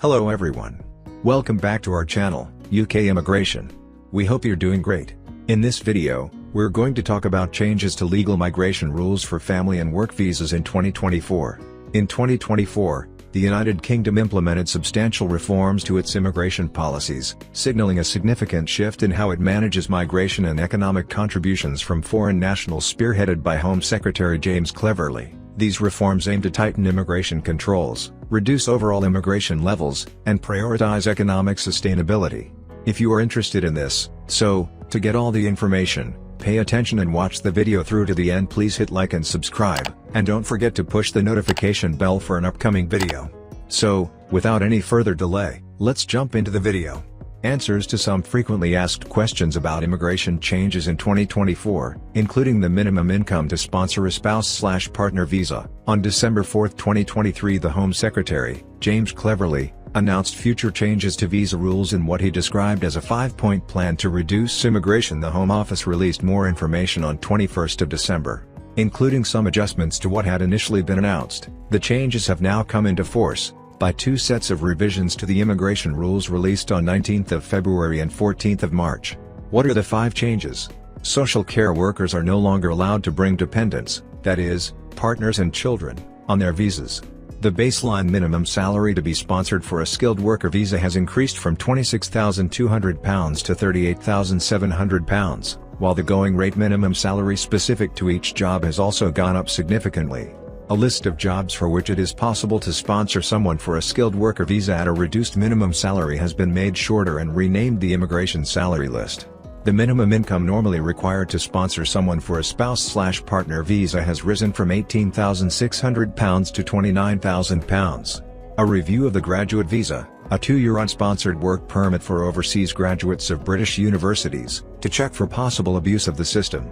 Hello everyone. Welcome back to our channel, UK Immigration. We hope you're doing great. In this video, we're going to talk about changes to legal migration rules for family and work visas in 2024. In 2024, the United Kingdom implemented substantial reforms to its immigration policies, signaling a significant shift in how it manages migration and economic contributions from foreign nationals spearheaded by Home Secretary James Cleverly. These reforms aim to tighten immigration controls, reduce overall immigration levels, and prioritize economic sustainability. If you are interested in this, to get all the information, pay attention and watch the video through to the end. Please hit like and subscribe, and don't forget to push the notification bell for an upcoming video. So, without any further delay, let's jump into the video. Answers to some frequently asked questions about immigration changes in 2024, including the minimum income to sponsor a spouse/partner visa. On December 4, 2023, the Home Secretary, James Cleverly, announced future changes to visa rules in what he described as a 5-point plan to reduce immigration. The Home Office released more information on 21st of December, including some adjustments to what had initially been announced. The changes have now come into force, by two sets of revisions to the immigration rules released on 19th of February and 14th of March. What are the 5 changes? Social care workers are no longer allowed to bring dependents, that is, partners and children, on their visas. The baseline minimum salary to be sponsored for a skilled worker visa has increased from £26,200 to £38,700, while the going rate minimum salary specific to each job has also gone up significantly. A list of jobs for which it is possible to sponsor someone for a skilled worker visa at a reduced minimum salary has been made shorter and renamed the Immigration Salary List. The minimum income normally required to sponsor someone for a spouse/partner visa has risen from £18,600 to £29,000. A review of the graduate visa, a 2-year unsponsored work permit for overseas graduates of British universities, to check for possible abuse of the system.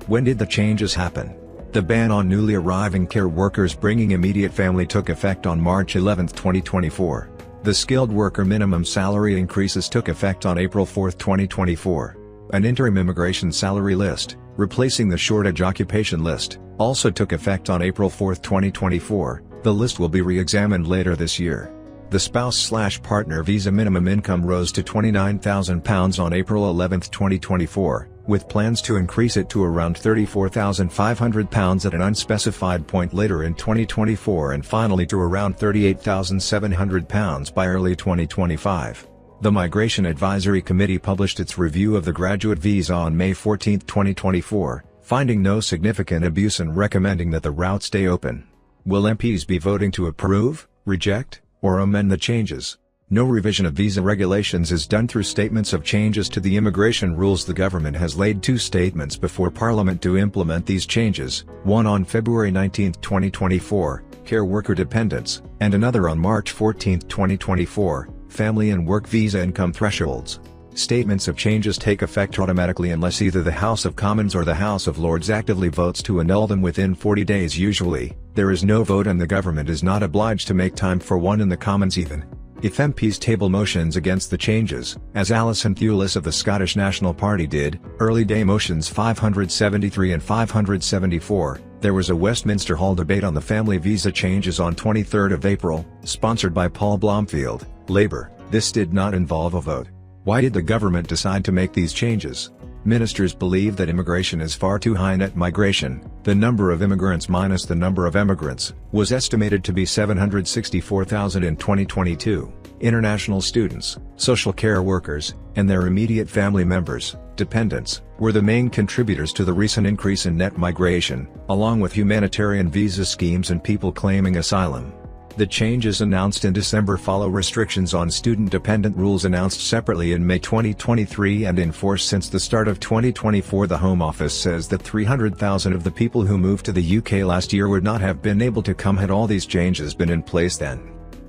When did the changes happen? The ban on newly arriving care workers bringing immediate family took effect on March 11, 2024. The skilled worker minimum salary increases took effect on April 4, 2024. An interim immigration salary list, replacing the shortage occupation list, also took effect on April 4, 2024. The list will be re-examined later this year. The spouse/partner visa minimum income rose to £29,000 on April 11, 2024, with plans to increase it to around £34,500 at an unspecified point later in 2024 and finally to around £38,700 by early 2025. The Migration Advisory Committee published its review of the graduate visa on May 14, 2024, finding no significant abuse and recommending that the route stay open. Will MPs be voting to approve, reject, or amend the changes? No revision of visa regulations is done through statements of changes to the immigration rules. The government has laid 2 statements before Parliament to implement these changes, one on February 19, 2024, care worker dependents, and another on March 14, 2024, family and work visa income thresholds. Statements of changes take effect automatically unless either the House of Commons or the House of Lords actively votes to annul them within 40 days. Usually, there is no vote and the government is not obliged to make time for one in the Commons even if MPs table motions against the changes, as Alison Thewlis of the Scottish National Party did, early day motions 573 and 574. There was a Westminster Hall debate on the family visa changes on 23 April, sponsored by Paul Blomfield, Labour. This did not involve a vote. Why did the government decide to make these changes? Ministers believe that immigration is far too high. Net migration, the number of immigrants minus the number of emigrants, was estimated to be 764,000 in 2022. International students, social care workers, and their immediate family members, dependents, were the main contributors to the recent increase in net migration, along with humanitarian visa schemes and people claiming asylum. The changes announced in December follow restrictions on student-dependent rules announced separately in May 2023 and in force since the start of 2024. The Home Office says that 300,000 of the people who moved to the UK last year would not have been able to come had all these changes been in place then.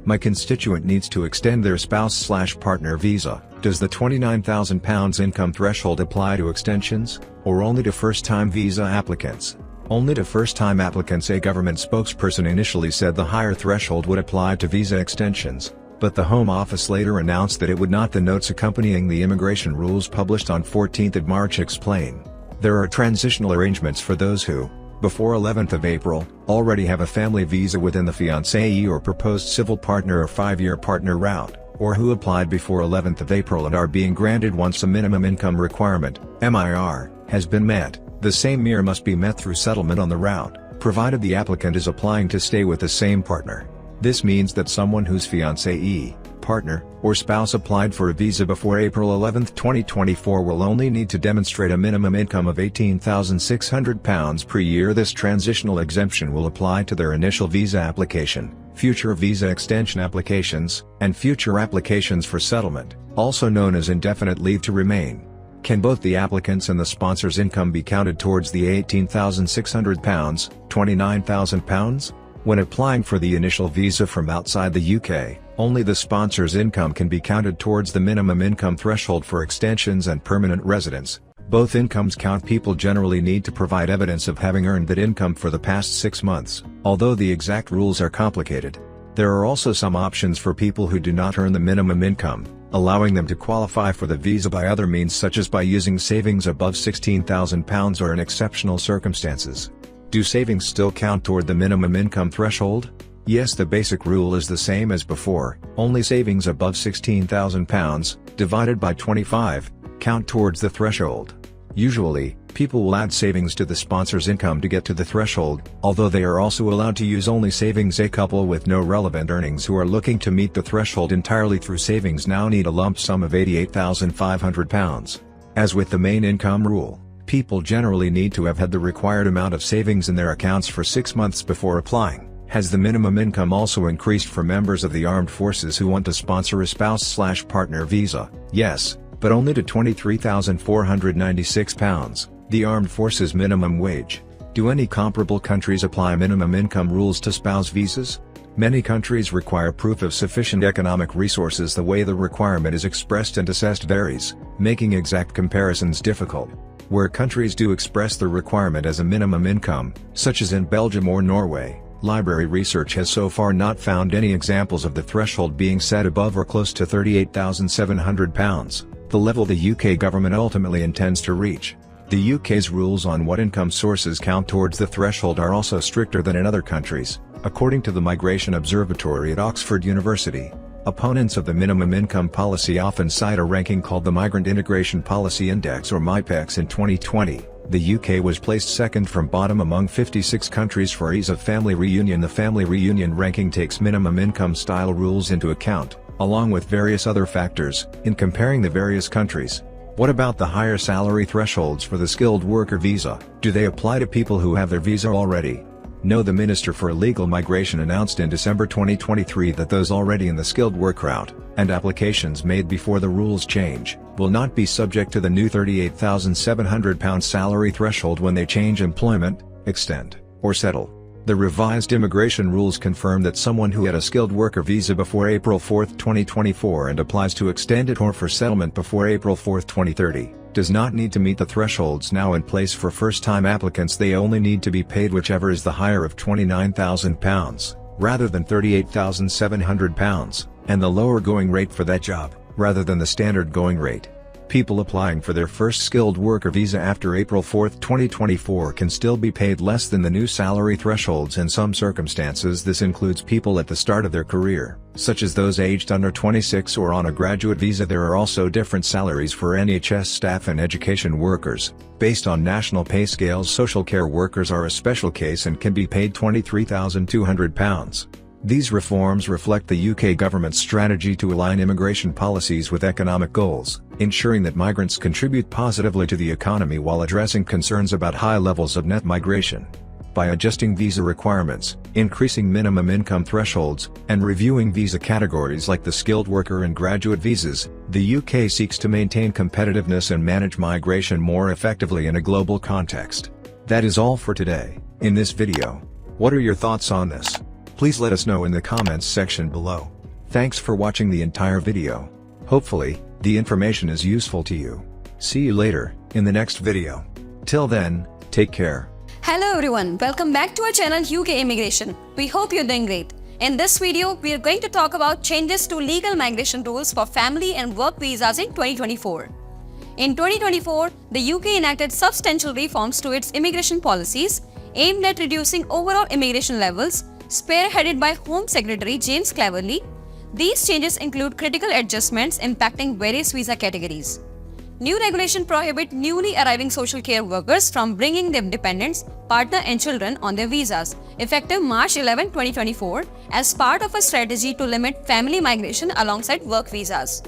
My constituent needs to extend their spouse/partner visa. Does the £29,000 income threshold apply to extensions, or only to first-time visa applicants? Only to first-time applicants. A government spokesperson initially said the higher threshold would apply to visa extensions, but the Home Office later announced that it would not. The notes accompanying the immigration rules published on 14 March explain. There are transitional arrangements for those who before 11th of April, already have a family visa within the fiancé or proposed civil partner or 5-year partner route, or who applied before 11th of April and are being granted once a minimum income requirement, MIR, has been met. The same MIR must be met through settlement on the route, provided the applicant is applying to stay with the same partner. This means that someone whose fiancé, partner, or spouse applied for a visa before April 11, 2024 will only need to demonstrate a minimum income of £18,600 per year. This transitional exemption will apply to their initial visa application, future visa extension applications, and future applications for settlement, also known as indefinite leave to remain. Can both the applicant's and the sponsor's income be counted towards the £18,600, £29,000? When applying for the initial visa from outside the UK, only the sponsor's income can be counted towards the minimum income threshold for extensions and permanent residence. Both incomes count. People generally need to provide evidence of having earned that income for the past 6 months, although the exact rules are complicated. There are also some options for people who do not earn the minimum income, allowing them to qualify for the visa by other means such as by using savings above £16,000 or in exceptional circumstances. Do savings still count toward the minimum income threshold? Yes, the basic rule is the same as before, only savings above £16,000, divided by 25, count towards the threshold. Usually, people will add savings to the sponsor's income to get to the threshold, although they are also allowed to use only savings. A couple with no relevant earnings who are looking to meet the threshold entirely through savings now need a lump sum of £88,500. As with the main income rule, people generally need to have had the required amount of savings in their accounts for 6 months before applying. Has the minimum income also increased for members of the armed forces who want to sponsor a spouse/partner visa? Yes, but only to £23,496, the armed forces minimum wage. Do any comparable countries apply minimum income rules to spouse visas? Many countries require proof of sufficient economic resources. The way the requirement is expressed and assessed varies, making exact comparisons difficult. Where countries do express the requirement as a minimum income, such as in Belgium or Norway, library research has so far not found any examples of the threshold being set above or close to £38,700, the level the UK government ultimately intends to reach. The UK's rules on what income sources count towards the threshold are also stricter than in other countries, according to the Migration Observatory at Oxford University. Opponents of the minimum income policy often cite a ranking called the Migrant Integration Policy Index or MIPEX. In 2020, the UK was placed second from bottom among 56 countries for ease of family reunion. The family reunion ranking takes minimum income style rules into account, along with various other factors, in comparing the various countries. What about the higher salary thresholds for the skilled worker visa? Do they apply to people who have their visa already? No, the Minister for Illegal Migration announced in December 2023 that those already in the skilled work route, and applications made before the rules change, will not be subject to the new £38,700 salary threshold when they change employment, extend, or settle. The revised immigration rules confirm that someone who had a skilled worker visa before April 4, 2024 and applies to extend it or for settlement before April 4, 2030, does not need to meet the thresholds now in place for first-time applicants. They only need to be paid whichever is the higher of £29,000, rather than £38,700, and the lower going rate for that job, rather than the standard going rate. People applying for their first skilled worker visa after April 4, 2024 can still be paid less than the new salary thresholds in some circumstances. This includes people at the start of their career, such as those aged under 26 or on a graduate visa. There are also different salaries for NHS staff and education workers. Based on national pay scales, social care workers are a special case and can be paid £23,200. These reforms reflect the UK government's strategy to align immigration policies with economic goals, ensuring that migrants contribute positively to the economy while addressing concerns about high levels of net migration. By adjusting visa requirements, increasing minimum income thresholds, and reviewing visa categories like the skilled worker and graduate visas, the UK seeks to maintain competitiveness and manage migration more effectively in a global context. That is all for today. In this video, what are your thoughts on this? Please let us know in the comments section below. Thanks for watching the entire video. Hopefully, the information is useful to you. See you later, in the next video. Till then, take care. Hello everyone, welcome back to our channel UK Immigration. We hope you're doing great. In this video, we are going to talk about changes to legal migration rules for family and work visas in 2024. In 2024, the UK enacted substantial reforms to its immigration policies, aimed at reducing overall immigration levels, spearheaded by Home Secretary James Cleverly. These changes include critical adjustments impacting various visa categories. New regulation prohibit newly arriving social care workers from bringing their dependents, partner and children on their visas, effective March 11, 2024, as part of a strategy to limit family migration alongside work visas.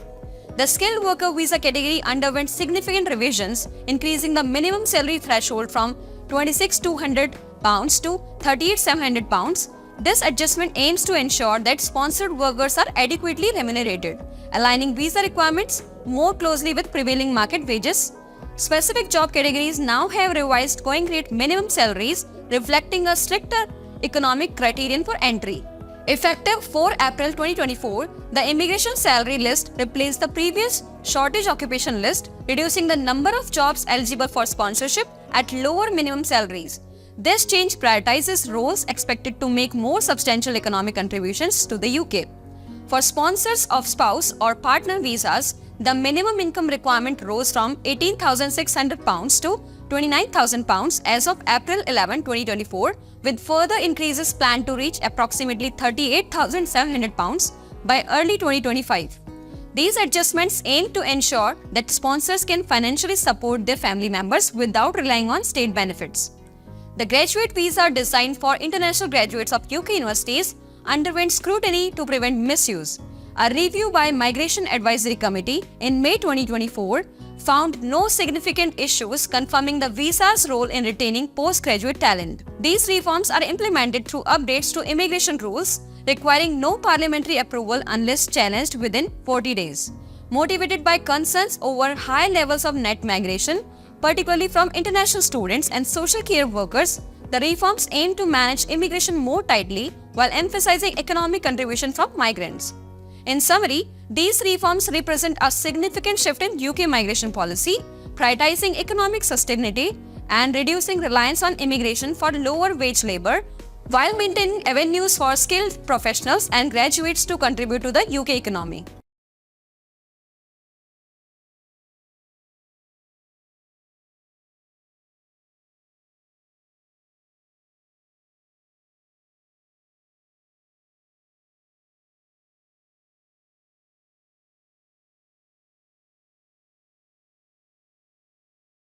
The skilled worker visa category underwent significant revisions, increasing the minimum salary threshold from £26,200 to £38,700. This adjustment aims to ensure that sponsored workers are adequately remunerated, aligning visa requirements more closely with prevailing market wages. Specific job categories now have revised going rate minimum salaries, reflecting a stricter economic criterion for entry. Effective 4 April 2024, the immigration salary list replaced the previous shortage occupation list, reducing the number of jobs eligible for sponsorship at lower minimum salaries. This change prioritizes roles expected to make more substantial economic contributions to the UK. For sponsors of spouse or partner visas, the minimum income requirement rose from £18,600 to £29,000 as of April 11, 2024, with further increases planned to reach approximately £38,700 by early 2025. These adjustments aim to ensure that sponsors can financially support their family members without relying on state benefits. The graduate visa designed for international graduates of UK universities underwent scrutiny to prevent misuse. A review by Migration Advisory Committee in May 2024 found no significant issues, confirming the visa's role in retaining postgraduate talent. These reforms are implemented through updates to immigration rules, requiring no parliamentary approval unless challenged within 40 days. Motivated by concerns over high levels of net migration, particularly from international students and social care workers, the reforms aim to manage immigration more tightly while emphasizing economic contribution from migrants. In summary, these reforms represent a significant shift in UK migration policy, prioritizing economic sustainability and reducing reliance on immigration for lower wage labor, while maintaining avenues for skilled professionals and graduates to contribute to the UK economy.